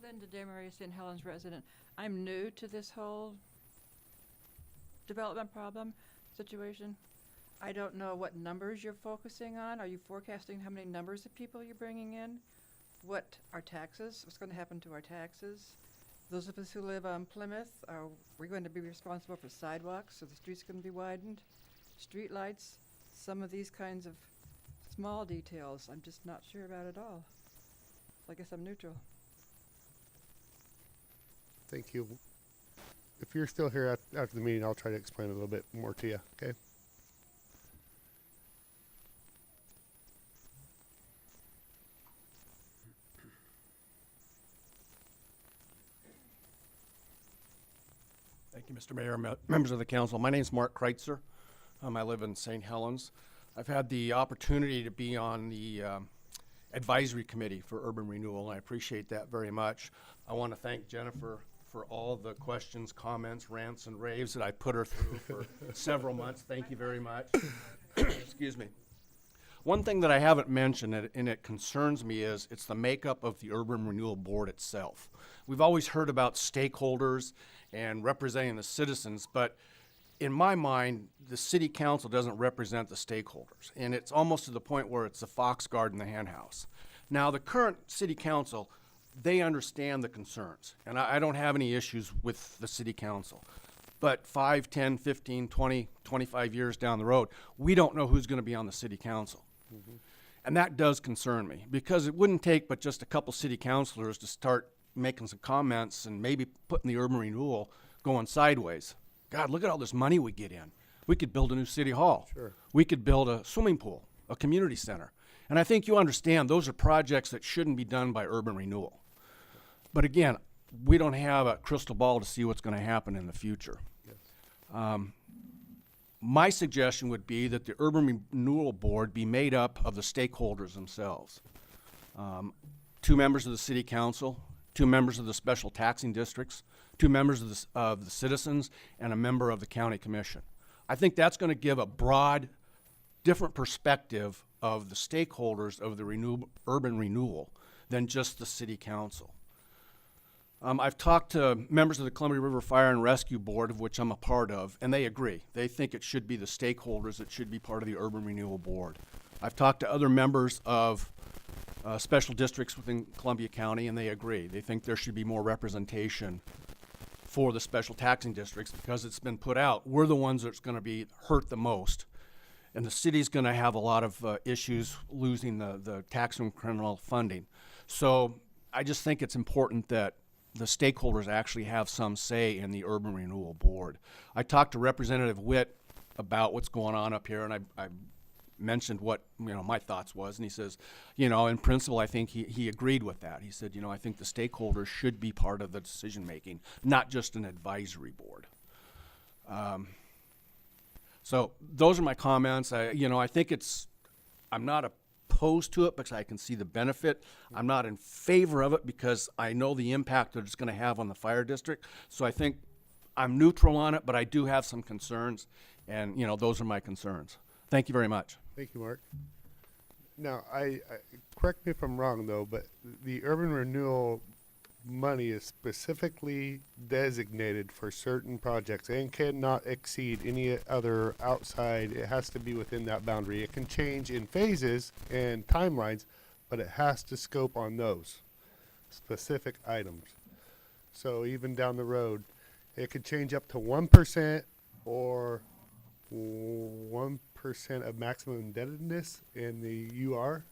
Linda DeMaria, St. Helens resident. I'm new to this whole development problem situation. I don't know what numbers you're focusing on. Are you forecasting how many numbers of people you're bringing in? What are taxes? What's going to happen to our taxes? Those of us who live on Plymouth, are we going to be responsible for sidewalks, so the streets going to be widened? Street lights? Some of these kinds of small details I'm just not sure about at all. So I guess I'm neutral. Thank you. If you're still here after the meeting, I'll try to explain a little bit more to you, okay? Thank you, Mr. Mayor, members of the council. My name is Mark Kreitzer. I live in St. Helens. I've had the opportunity to be on the advisory committee for urban renewal, and I appreciate that very much. I want to thank Jennifer for all the questions, comments, rants, and raves that I put her through for several months. Thank you very much. Excuse me. One thing that I haven't mentioned, and it concerns me, is it's the makeup of the Urban Renewal Board itself. We've always heard about stakeholders and representing the citizens, but in my mind, the city council doesn't represent the stakeholders, and it's almost to the point where it's the fox guard in the hen house. Now, the current city council, they understand the concerns, and I don't have any issues with the city council. But 5, 10, 15, 20, 25 years down the road, we don't know who's going to be on the city council. And that does concern me, because it wouldn't take but just a couple city councilors to start making some comments and maybe putting the urban renewal going sideways. God, look at all this money we get in. We could build a new city hall. Sure. We could build a swimming pool, a community center. And I think you understand those are projects that shouldn't be done by urban renewal. But again, we don't have a crystal ball to see what's going to happen in the future. Yes. My suggestion would be that the Urban Renewal Board be made up of the stakeholders themselves. 2 members of the City Council, 2 members of the special taxing districts, 2 members of the citizens, and a member of the County Commission. I think that's going to give a broad, different perspective of the stakeholders of the urban renewal than just the City Council. I've talked to members of the Columbia River Fire and Rescue Board, of which I'm a part of, and they agree. They think it should be the stakeholders that should be part of the Urban Renewal Board. I've talked to other members of special districts within Columbia County, and they agree. They think there should be more representation for the special taxing districts, because it's been put out. We're the ones that's going to be hurt the most, and the city's going to have a lot of issues losing the tax and criminal funding. So I just think it's important that the stakeholders actually have some say in the Urban Renewal Board. I talked to Representative Witt about what's going on up here, and I mentioned what my thoughts was, and he says, in principle, I think he agreed with that. He said, I think the stakeholders should be part of the decision making, not just an advisory board. So those are my comments. I think I'm not opposed to it because I can see the benefit. I'm not in favor of it because I know the impact that it's going to have on the fire district. So I think I'm neutral on it, but I do have some concerns, and those are my concerns. Thank you very much. Thank you, Mark. Now, I correct me if I'm wrong though, but the urban renewal money is specifically designated for certain projects and cannot exceed any other outside. It has to be within that boundary. It can change in phases and timelines, but it has to scope on those specific items. So even down the road, it could change up to 1% or 1% of maximum indebtedness in the UR.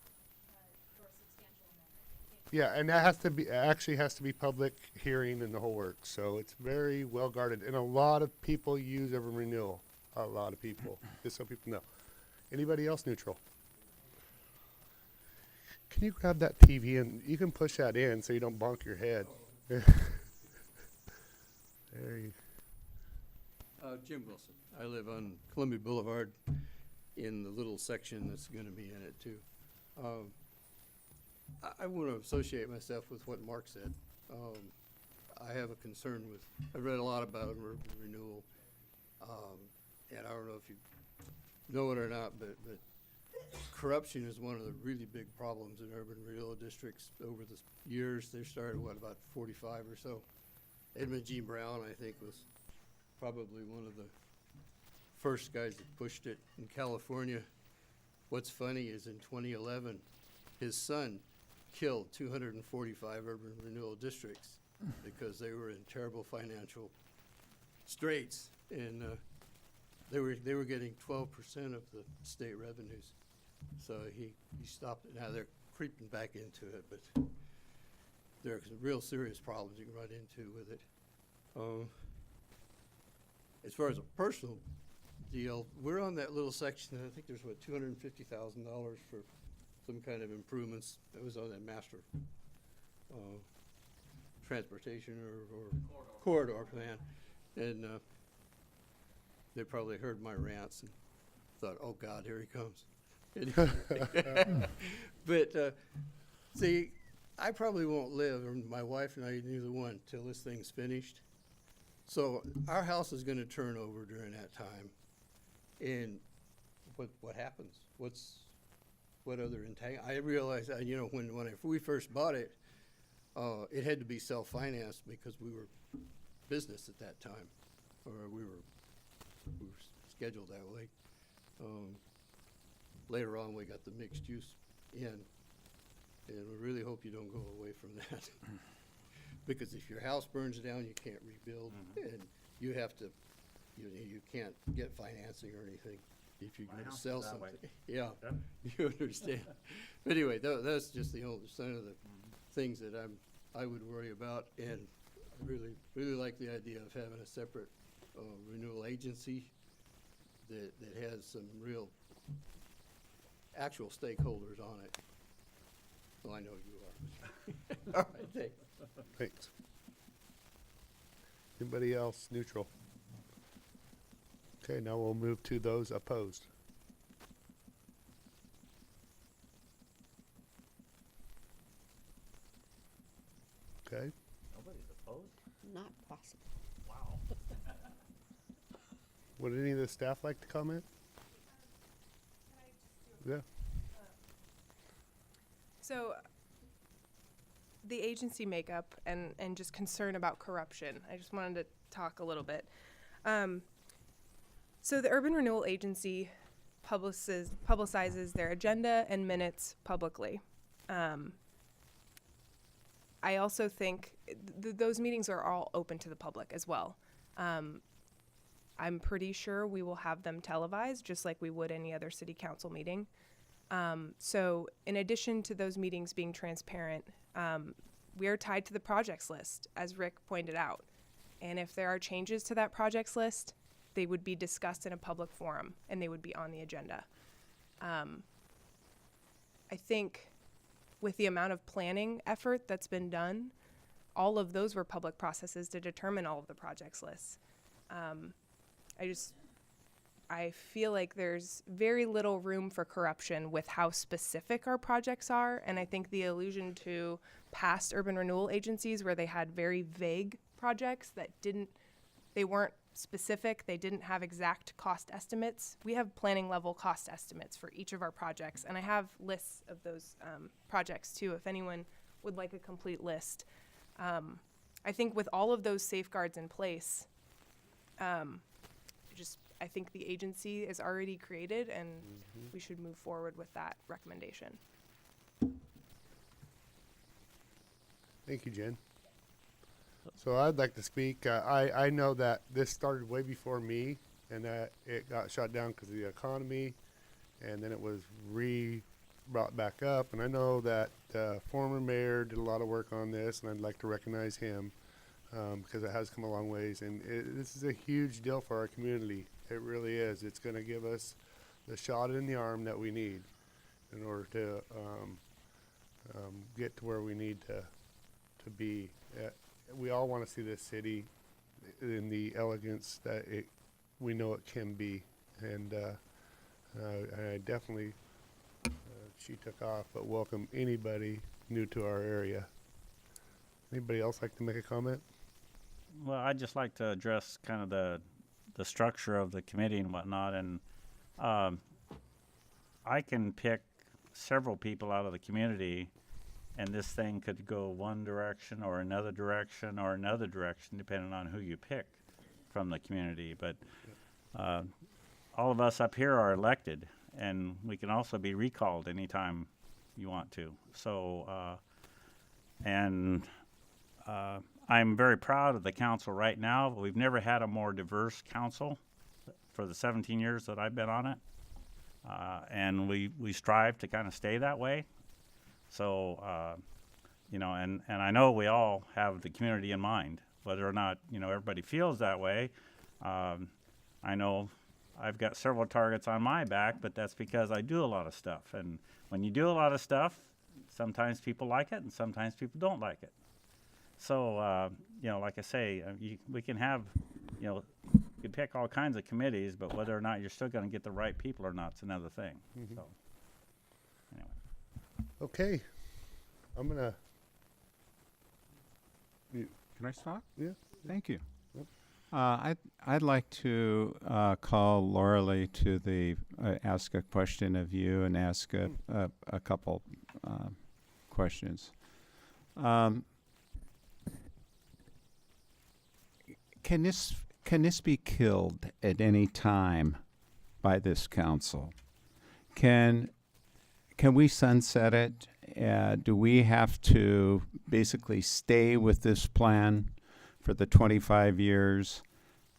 Yeah, and that actually has to be public hearing and the whole works. So it's very well guarded, and a lot of people use urban renewal. A lot of people, just so people know. Anybody else neutral? Can you grab that TV and you can push that in so you don't bonk your head? There you. Jim Wilson. I live on Columbia Boulevard in the little section that's going to be in it too. I want to associate myself with what Mark said. I have a concern with, I've read a lot about urban renewal, and I don't know if you know it or not, but corruption is one of the really big problems in urban renewal districts. Over the years, they started, about 45 or so. Edmund G. Brown, I think, was probably one of the first guys that pushed it in California. What's funny is in 2011, his son killed 245 urban renewal districts because they were in terrible financial straits, and they were getting 12% of the state revenues. So he stopped it. Now they're creeping back into it, but there are some real serious problems you can run into with it. As far as a personal deal, we're on that little section. I think there's $250,000 for some kind of improvements. That was on that master transportation or corridor plan, and they probably heard my rants and thought, "Oh God, here he comes." But see, I probably won't live, or my wife and I, neither one, till this thing's finished. So our house is going to turn over during that time, and what happens? What other I realized that, when we first bought it, it had to be self-financed because we were business at that time, or we were scheduled that way. Later on, we got the mixed use in, and we really hope you don't go away from that. Because if your house burns down, you can't rebuild, and you have to, you can't get financing or anything if you're going to sell something. Yeah, you understand. But anyway, that's just some of the things that I would worry about, and I really like the idea of having a separate renewal agency that has some real actual stakeholders on it. Well, I know you are. All right, thanks. Thanks. Anybody else neutral? Okay, now we'll move to those opposed. Okay, Nobody's opposed? Not possible. Wow. would any of the staff like to comment? Yeah. So the agency makeup and just concern about corruption. I just wanted to talk a little bit. So the Urban Renewal Agency publicizes their agenda and minutes publicly. I also think those meetings are all open to the public as well. I'm pretty sure we will have them televised just like we would any other city council meeting. So in addition to those meetings being transparent, we are tied to the projects list, as Rick pointed out. And if there are changes to that projects list, they would be discussed in a public forum and they would be on the agenda. I think with the amount of planning effort that's been done, all of those were public processes to determine all of the projects lists. I feel like there's very little room for corruption with how specific our projects are, and I think the allusion to past urban renewal agencies where they had very vague projects that they weren't specific, they didn't have exact cost estimates. We have planning level cost estimates for each of our projects, and I have lists of those projects too, if anyone would like a complete list. I think with all of those safeguards in place, I think the agency is already created, and we should move forward with that recommendation. Thank you, Jen. So I'd like to speak. I know that this started way before me, and that it got shut down because of the economy, and then it was brought back up. And I know that the former mayor did a lot of work on this, and I'd like to recognize him because it has come a long ways. And this is a huge deal for our community. It really is. It's going to give us the shot in the arm that we need in order to get to where we need to be. We all want to see this city in the elegance that we know it can be, and I definitely she took off, but welcome anybody new to our area. Anybody else like to make a comment? Well, I'd just like to address kind of the structure of the committee and whatnot, and I can pick several people out of the community, and this thing could go one direction or another direction or another direction depending on who you pick from the community. But all of us up here are elected, and we can also be recalled anytime you want to. So, I'm very proud of the council right now. We've never had a more diverse council for the 17 years that I've been on it. And we strive to kind of stay that way. So, and I know we all have the community in mind, whether or not, everybody feels that way. I know I've got several targets on my back, but that's because I do a lot of stuff. And when you do a lot of stuff, sometimes people like it and sometimes people don't like it. So, like I say, we can have, you can pick all kinds of committees, but whether or not you're still going to get the right people or not is another thing. So, anyway. Okay, I'm gonna. Can I stop? Yeah. Thank you. Yep. I'd like to call Laura Lee to the ask a question of you and ask a couple questions. Can this be killed at any time by this council? Can we sunset it? Do we have to basically stay with this plan for the 25 years?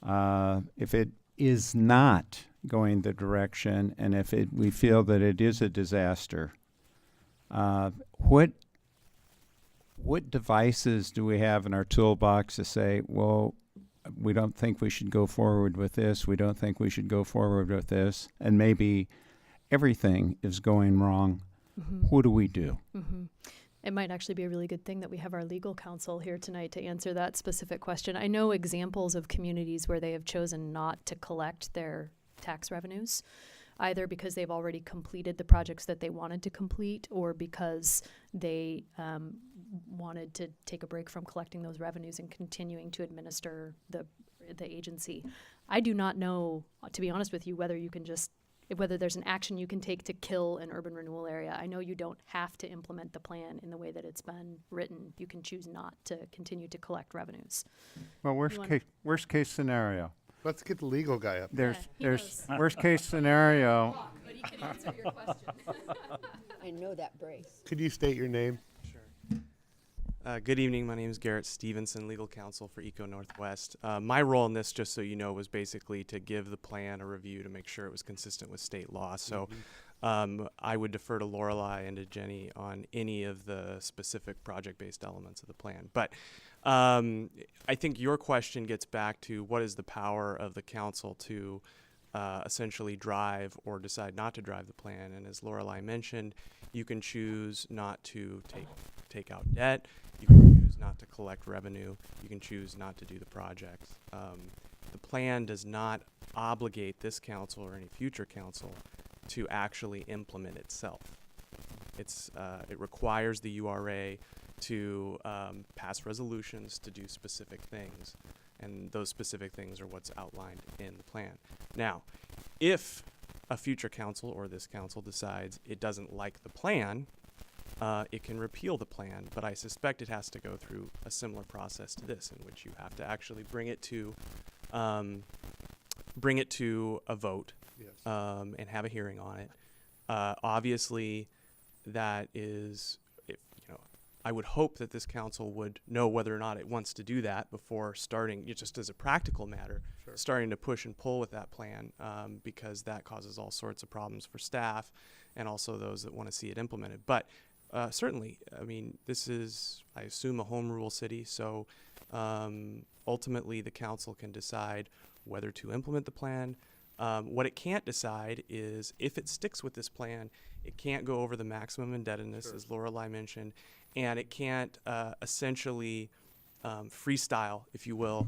If it is not going the direction, and if we feel that it is a disaster, what devices do we have in our toolbox to say, well, we don't think we should go forward with this, we don't think we should go forward with this, and maybe everything is going wrong? What do we do? It might actually be a really good thing that we have our legal counsel here tonight to answer that specific question. I know examples of communities where they have chosen not to collect their tax revenues, either because they've already completed the projects that they wanted to complete or because they wanted to take a break from collecting those revenues and continuing to administer the agency. I do not know, to be honest with you, whether there's an action you can take to kill an urban renewal area. I know you don't have to implement the plan in the way that it's been written. You can choose not to continue to collect revenues. Well, worst case scenario. Let's get the legal guy up. There's worst case scenario. But he can answer your question. I know that brace. Could you state your name? Good evening. My name is Garrett Stevenson, legal counsel for Eco Northwest. My role in this, just so you know, was basically to give the plan a review to make sure it was consistent with state law. So I would defer to Lorelei and to Jenny on any of the specific project-based elements of the plan. But I think your question gets back to what is the power of the council to essentially drive or decide not to drive the plan. And as Lorelei mentioned, you can choose not to take out debt. You can choose not to collect revenue. You can choose not to do the projects. The plan does not obligate this council or any future council to actually implement itself. It requires the URA to pass resolutions to do specific things, and those specific things are what's outlined in the plan. Now, if a future council or this council decides it doesn't like the plan, it can repeal the plan, but I suspect it has to go through a similar process to this, in which you have to actually bring it to a vote. Yes. And have a hearing on it. Obviously, that is, I would hope that this council would know whether or not it wants to do that before starting, just as a practical matter, Sure. starting to push and pull with that plan, because that causes all sorts of problems for staff and also those that want to see it implemented. But certainly, I mean, this is, I assume, a home rule city, so ultimately the council can decide whether to implement the plan. What it can't decide is if it sticks with this plan, it can't go over the maximum indebtedness, Sure. as Lorelei mentioned, and it can't essentially freestyle, if you will,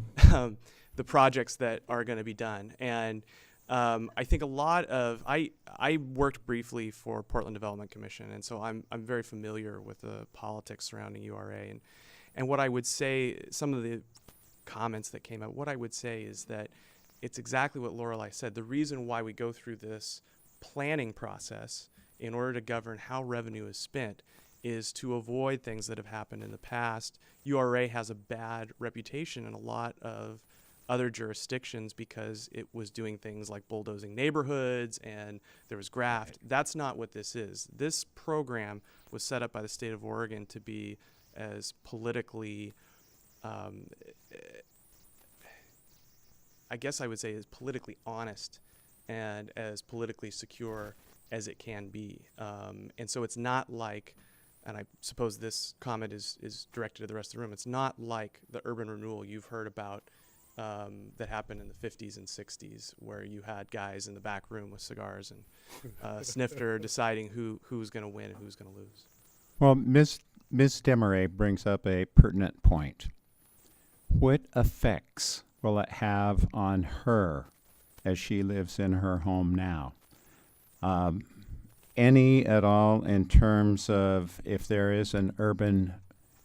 the projects that are going to be done. And I think a lot of I worked briefly for Portland Development Commission, and so I'm very familiar with the politics surrounding URA. And what I would say, some of the comments that came out, what I would say is that it's exactly what Lorelei said. The reason why we go through this planning process in order to govern how revenue is spent is to avoid things that have happened in the past. URA has a bad reputation in a lot of other jurisdictions because it was doing things like bulldozing neighborhoods and there was graft. That's not what this is. This program was set up by the state of Oregon to be as politically I guess I would say as politically honest and as politically secure as it can be. And so it's not like, and I suppose this comment is directed to the rest of the room, it's not like the urban renewal you've heard about that happened in the 50s and 60s, where you had guys in the back room with cigars and snifter deciding who's going to win and who's going to lose. Well, Ms. Desmarais brings up a pertinent point. What effects will it have on her as she lives in her home now? Any at all in terms of if there is an urban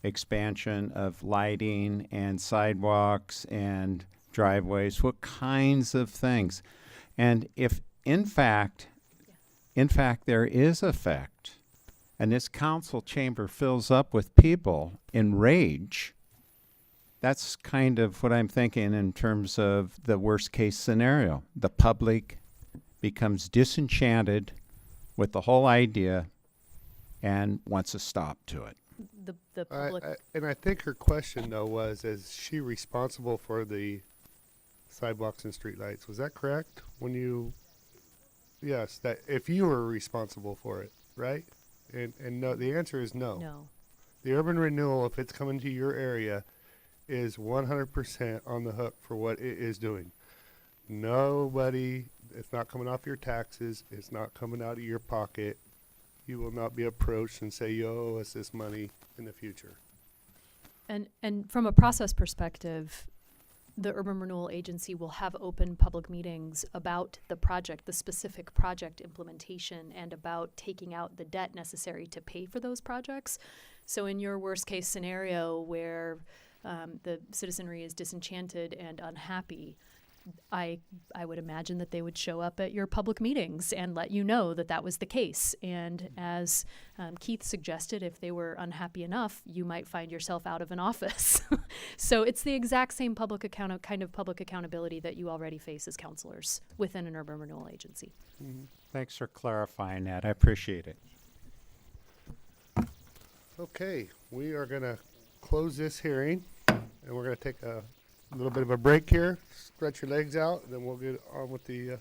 expansion of lighting and sidewalks and driveways, what kinds of things? And if in fact there is effect, and this council chamber fills up with people in rage, that's kind of what I'm thinking in terms of the worst case scenario. The public becomes disenchanted with the whole idea and wants a stop to it. The public. And I think her question, though, was, is she responsible for the sidewalks and streetlights? Was that correct? When you, yes, that if you were responsible for it, right? And no, the answer is no. No. The urban renewal, if it's coming to your area, is 100% on the hook for what it is doing. Nobody, it's not coming off your taxes. It's not coming out of your pocket. You will not be approached and say, you owe us this money in the future. And from a process perspective, the Urban Renewal Agency will have open public meetings about the project, the specific project implementation, and about taking out the debt necessary to pay for those projects. So in your worst case scenario where the citizenry is disenchanted and unhappy, I would imagine that they would show up at your public meetings and let you know that that was the case. And as Keith suggested, if they were unhappy enough, you might find yourself out of an office. So it's the exact same kind of public accountability that you already face as counselors within an urban renewal agency. Mm-hmm. Thanks for clarifying that. I appreciate it. Okay, we are going to close this hearing, and we're going to take a little bit of a break here, stretch your legs out, and then we'll get on with the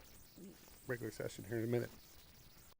regular session here in a minute.